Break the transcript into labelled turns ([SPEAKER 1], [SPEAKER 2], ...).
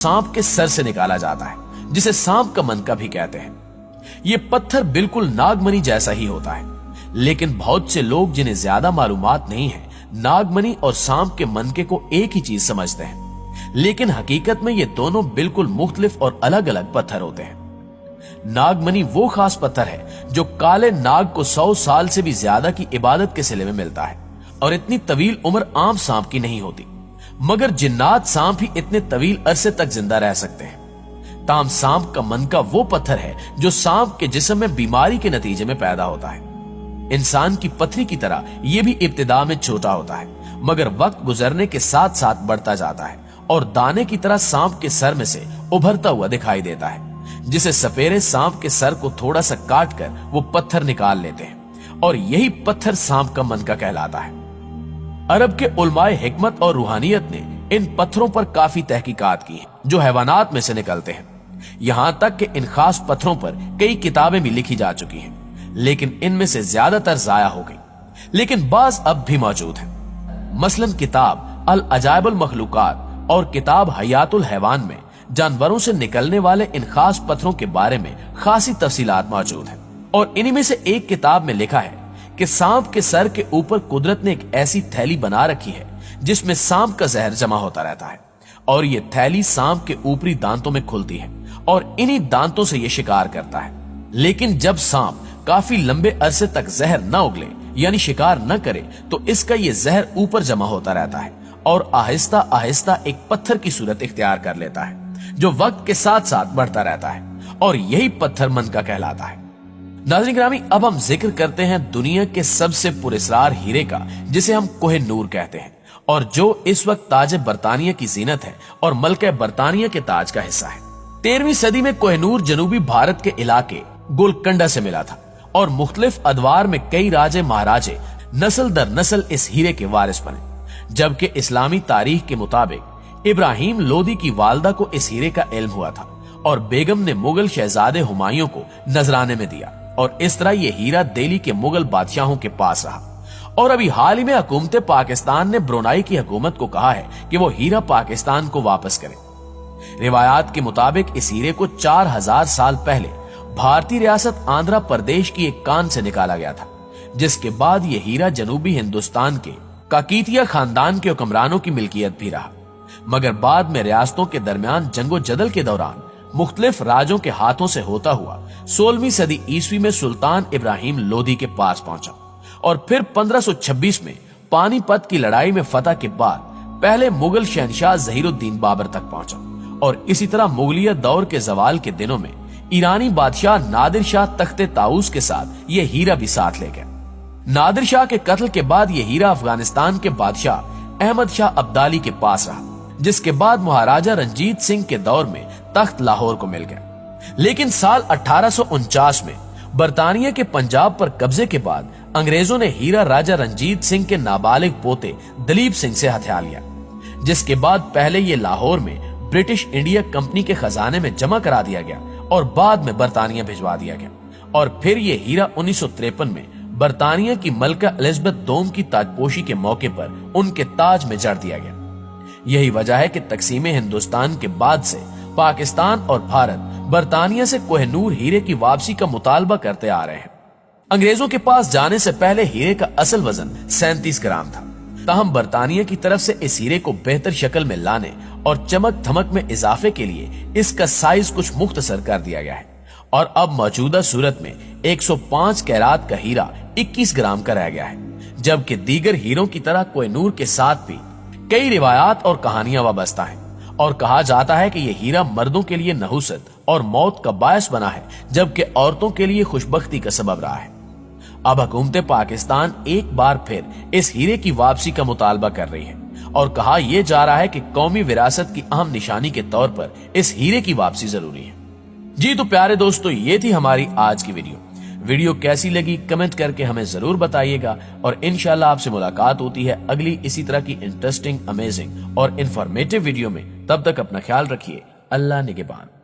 [SPEAKER 1] सांप के सर से निकाला जाता है, जिसे सांप का मनका भी कहते हैं। ये पत्थर बिल्कुल नागमणि जैसा ही होता है, लेकिन बहुत से लोग जिन्हें ज्यादा मालूमात नहीं है, नागमणि और सांप के मनके को एक ही चीज समझते हैं, लेकिन हकीकत में ये दोनों बिल्कुल मुख्तलिफ और अलग अलग पत्थर होते हैं। नागमणि वो खास पत्थर है जो काले नाग को 100 साल से भी ज्यादा की इबादत के सिले में मिलता है, और इतनी तवील उम्र आम सांप की नहीं होती, मगर जिन्नात सांप ही इतने तवील अरसे तक जिंदा रह सकते हैं। ताम सांप का मनका वो पत्थर है जो सांप के जिस्म में बीमारी के नतीजे में पैदा होता है। इंसान की पथरी की तरह ये भी इब्तिदा में छोटा होता है, मगर वक्त गुजरने के साथ साथ बढ़ता जाता है और दाने की तरह सांप के सर में से उभरता हुआ दिखाई देता है, जिसे सपेरे सांप के सर को थोड़ा सा काट कर वो पत्थर निकाल लेते हैं, और यही पत्थर सांप का मनका कहलाता है। अरब के उलमाए हिकमत और रूहानियत ने इन पत्थरों पर काफी तहकीकात की है जो हैवानात में से निकलते हैं। यहां तक कि इन खास पत्थरों पर कई किताबें भी लिखी जा चुकी हैं, लेकिन इनमें से ज्यादातर जाया हो गई, लेकिन बाज अब भी मौजूद है। मसलन किताब अल अजाइबुल मखलूकात और किताब हयातुल हैवान में जानवरों से निकलने वाले इन खास पत्थरों के बारे में खासी तफसीलात मौजूद है, और इन्हीं में से एक किताब में लिखा है कि सांप के सर के ऊपर कुदरत ने एक ऐसी थैली बना रखी है जिसमें सांप का जहर जमा होता रहता है, और ये थैली सांप के ऊपरी दांतों में खुलती है और इन्हीं दांतों से ये शिकार करता है। लेकिन जब सांप काफी लंबे अरसे तक जहर न उगले यानी शिकार न करे, तो इसका ये जहर ऊपर जमा होता रहता है और आहिस्ता आहिस्ता एक पत्थर की सूरत इख्तियार कर लेता है, जो वक्त के साथ साथ बढ़ता रहता है, और यही पत्थर मनका कहलाता है। नाज़रीन गिरामी, अब हम जिक्र करते हैं दुनिया के सबसे पुरस्कार हीरे का, जिसे हम कोहे नूर कहते हैं, और जो इस वक्त ताज बरतानिया की जीनत है और मलके बरतानिया के ताज का हिस्सा है। 13वीं सदी में कोहे नूर जनूबी भारत के इलाके गोलकंडा से मिला था, और मुख्तलिफ अदवार में कई राजे महाराजे नस्ल दर नस्ल इस हीरे के वारिस बने, जबकि इस्लामी तारीख के मुताबिक इब्राहिम लोदी की वालदा को इस हीरे का इल्म हुआ था, और बेगम ने मुगल शहजादे हुमायूं को नजराने में दिया, और इस तरह ये हीरा दिल्ली के मुगल बादशाहों के पास रहा। और अभी हाल ही में हुकूमत पाकिस्तान ने ब्रुनाई की हुकूमत को कहा है कि वो हीरा पाकिस्तान को वापस करे। रिवायात के मुताबिक इस हीरे को 4000 साल पहले भारतीय रियासत आंध्र प्रदेश की एक कान से निकाला गया था, जिसके बाद ये हीरा जनूबी हिंदुस्तान के काकीतिया खानदान के हुक्मरानों की मिल्कियत भी रहा, मगर बाद में रियासतों के दरमियान जंगो जदल के दौरान मुख्तलिफ राजों के हाथों से होता हुआ 16वीं सदी ईस्वी में सुल्तान इब्राहिम लोदी के पास पहुंचा, और फिर 1526 में पानीपत की लड़ाई में फतह के बाद पहले मुगल शहनशाह ज़हीरुद्दीन बाबर तक पहुंचा, और इसी तरह मुगलिया दौर के जवाल के दिनों में ईरानी बादशाह नादिर शाह तख्ते ताऊस के साथ ये हीरा भी साथ ले गया। नादिर शाह के कत्ल के बाद ये हीरा अफगानिस्तान के बादशाह अहमद शाह अब्दाली के पास रहा, जिसके बाद महाराजा रंजीत सिंह के दौर में तख्त लाहौर को मिल गया। लेकिन साल 1849 में बरतानिया के पंजाब पर कब्जे के बाद अंग्रेजों ने हीरा राजा रंजीत सिंह के नाबालिग पोते दलीप सिंह से हथिया लिया, जिसके बाद पहले ये लाहौर में ब्रिटिश इंडिया कंपनी के खजाने में जमा करा दिया गया और बाद में बरतानिया भिजवा दिया गया, और फिर ये हीरा 1953 में बरतानिया की मलका एलिजाबेथ दोम की ताजपोशी के मौके पर उनके ताज में जड़ दिया गया। यही वजह है कि तकसीम हिंदुस्तान के बाद से पाकिस्तान और भारत बरतानिया से कोहिनूर हीरे की वापसी का मुतालबा करते आ रहे हैं। अंग्रेजों के पास जाने से पहले हीरे का असल वजन 37 ग्राम था, ताहम बरतानिया की तरफ से इस हीरे को बेहतर शक्ल में लाने और चमक धमक में इजाफे के लिए इसका साइज कुछ मुख्तसर कर दिया गया है, और अब मौजूदा सूरत में 105 कैरात का हीरा 21 ग्राम का रह गया है, जबकि दीगर हीरों की तरह कोहिनूर के साथ भी कई रिवायात और कहानियां वाबस्ता हैं, और कहा जाता है कि यह हीरा मर्दों के लिए नहुसत और मौत का बायस बना है, जबकि औरतों के लिए खुशबख्ती का सबब रहा है। अब हुकूमत पाकिस्तान एक बार फिर इस हीरे की वापसी का मुतालबा कर रही है, और कहा यह जा रहा है कि कौमी विरासत की अहम निशानी के तौर पर इस हीरे की वापसी जरूरी है। जी तो प्यारे दोस्तों, ये थी हमारी आज की वीडियो कैसी लगी कमेंट करके हमें जरूर बताइएगा, और इंशाल्लाह आपसे मुलाकात होती है अगली इसी तरह की इंटरेस्टिंग, अमेजिंग और इंफॉर्मेटिव वीडियो में। तब तक अपना ख्याल रखिए। अल्लाह निगहबान।